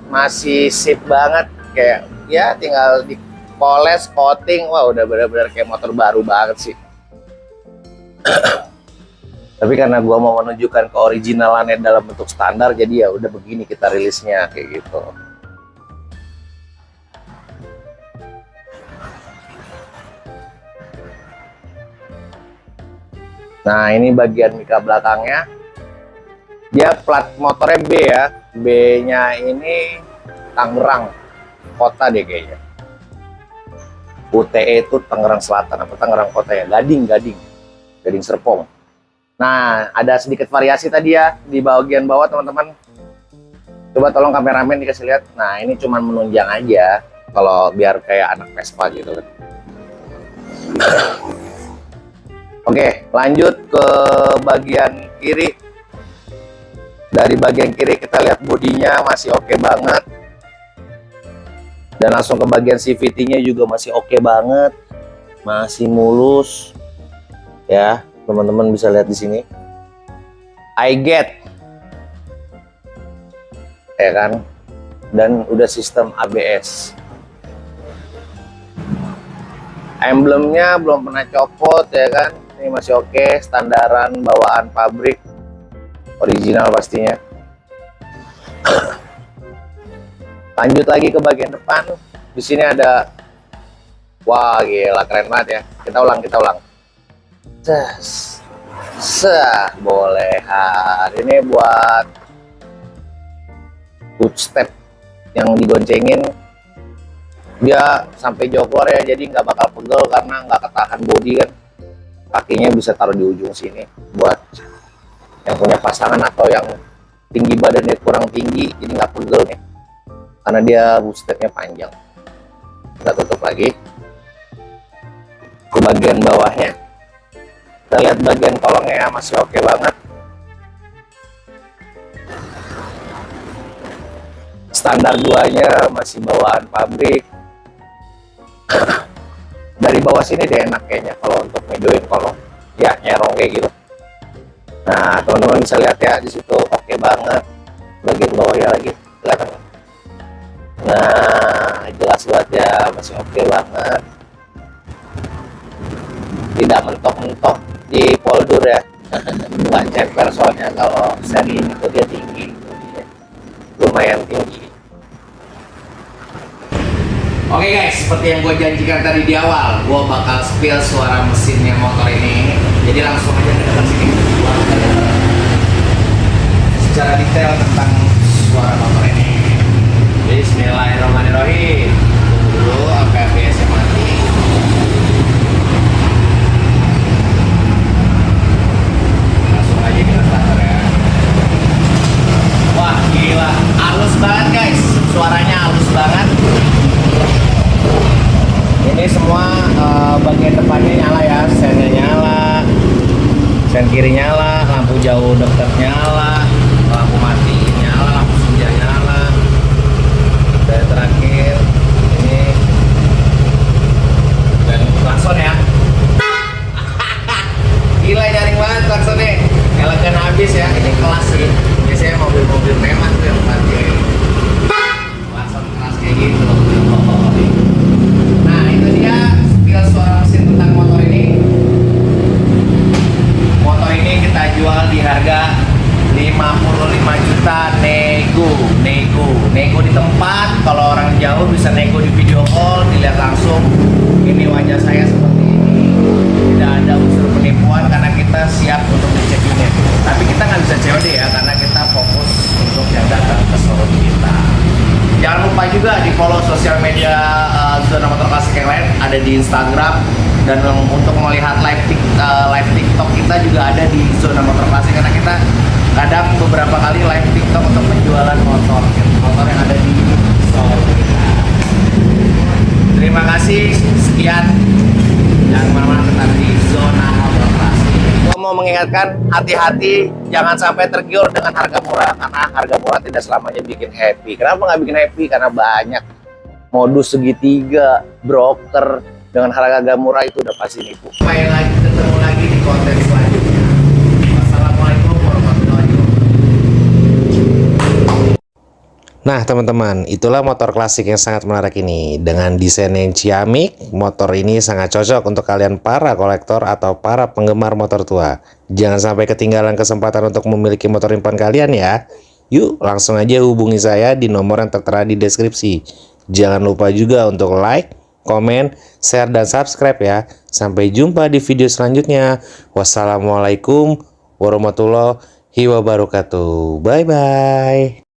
masih sip banget, kayak ya tinggal dipoles, coating, wah udah benar-benar kayak motor baru banget sih. Tapi karena gue mau menunjukkan keoriginalannya dalam bentuk standar, jadi ya udah begini kita rilisnya kayak gitu. Nah, ini bagian mika belakangnya. Dia plat motornya B ya. B-nya ini Tangerang Kota deh kayaknya. UTE itu Tangerang Selatan apa Tangerang Kota ya? Gading Serpong. Nah, ada sedikit variasi tadi ya di bagian bawah teman-teman. Coba tolong kameramen dikasih lihat. Nah, ini cuman menunjang aja kalau biar kayak anak Vespa gitu kan. Oke, lanjut ke bagian kiri. Dari bagian kiri kita lihat bodinya masih oke banget. Dan langsung ke bagian CVT-nya juga masih oke banget. Masih mulus. Ya, teman-teman bisa lihat di sini. iGet. Ya kan? Dan udah sistem ABS. Emblemnya belum pernah copot ya kan? Ini masih oke, standaran bawaan pabrik, original pastinya. Lanjut lagi ke bagian depan. Di sini ada, wah gila keren banget ya. Kita ulang. Bolehan. Ini buat footstep yang digoncengin. Dia sampai jogor ya, jadi nggak bakal pegel karena nggak ketahan bodi kan. Kakinya bisa taruh di ujung sini buat yang punya pasangan atau yang tinggi badannya kurang tinggi, jadi nggak pegel nih karena dia bootstepnya panjang. Kita tutup lagi ke bagian bawahnya. Kita lihat bagian kolongnya masih oke banget, standar duanya masih bawaan pabrik. Dari bawah sini deh enak kayaknya kalau untuk ngejoin kolong ya, nyerong kayak gitu. Nah, teman-teman bisa lihat ya di situ oke banget. Bagian bawahnya lagi kelihatan. Nah, jelas banget ya, masih oke banget. Tidak mentok-mentok di poldur ya. Bukan ceper soalnya kalau seri ini tuh dia tinggi, lumayan tinggi. Oke guys, seperti yang gue janjikan tadi di awal, gue bakal spill suara mesinnya motor ini. Jadi langsung aja ke depan sini, secara detail tentang suara motor ini. Bismillahirrahmanirrahim. Tunggu dulu sampai ABS-nya mati. Langsung aja kita starter ya. Wah gila, halus banget guys, suaranya halus banget. Ini semua bagian depannya nyala ya, sennya nyala, sen kiri nyala, lampu jauh dekat nyala, lampu mati nyala, lampu senja nyala. jauh bisa nego di video call, dilihat langsung. Ini wajah saya seperti ini. Tidak ada unsur penipuan karena kita siap untuk dicek unit. Tapi kita nggak bisa COD ya karena kita fokus untuk yang datang ke showroom kita. Jangan lupa juga di follow sosial media Zona Motor Klasik yang lain, ada di Instagram, dan untuk melihat live TikTok kita juga ada di Zona Motor Klasik karena kita kadang beberapa kali live TikTok untuk penjualan motor yang ada di showroom kita. Terima kasih, sekian. Jangan kemana-mana, tetap di Zona Motor Klasik. Gua mau mengingatkan, hati-hati, jangan sampai tergiur dengan harga murah, karena harga murah tidak selamanya bikin happy. Kenapa nggak bikin happy? Karena banyak modus segitiga, broker dengan harga murah itu udah pasti nipu. Sampai lagi ketemu lagi di konten selanjutnya. Wassalamualaikum warahmatullahi wabarakatuh. Nah teman-teman, itulah motor klasik yang sangat menarik ini. Dengan desain yang ciamik, motor ini sangat cocok untuk kalian para kolektor atau para penggemar motor tua. Jangan sampai ketinggalan kesempatan untuk memiliki motor impian kalian ya. Yuk langsung aja hubungi saya di nomor yang tertera di deskripsi. Jangan lupa juga untuk like, komen, share, dan subscribe ya. Sampai jumpa di video selanjutnya. Wassalamualaikum warahmatullahi wabarakatuh. Bye-bye.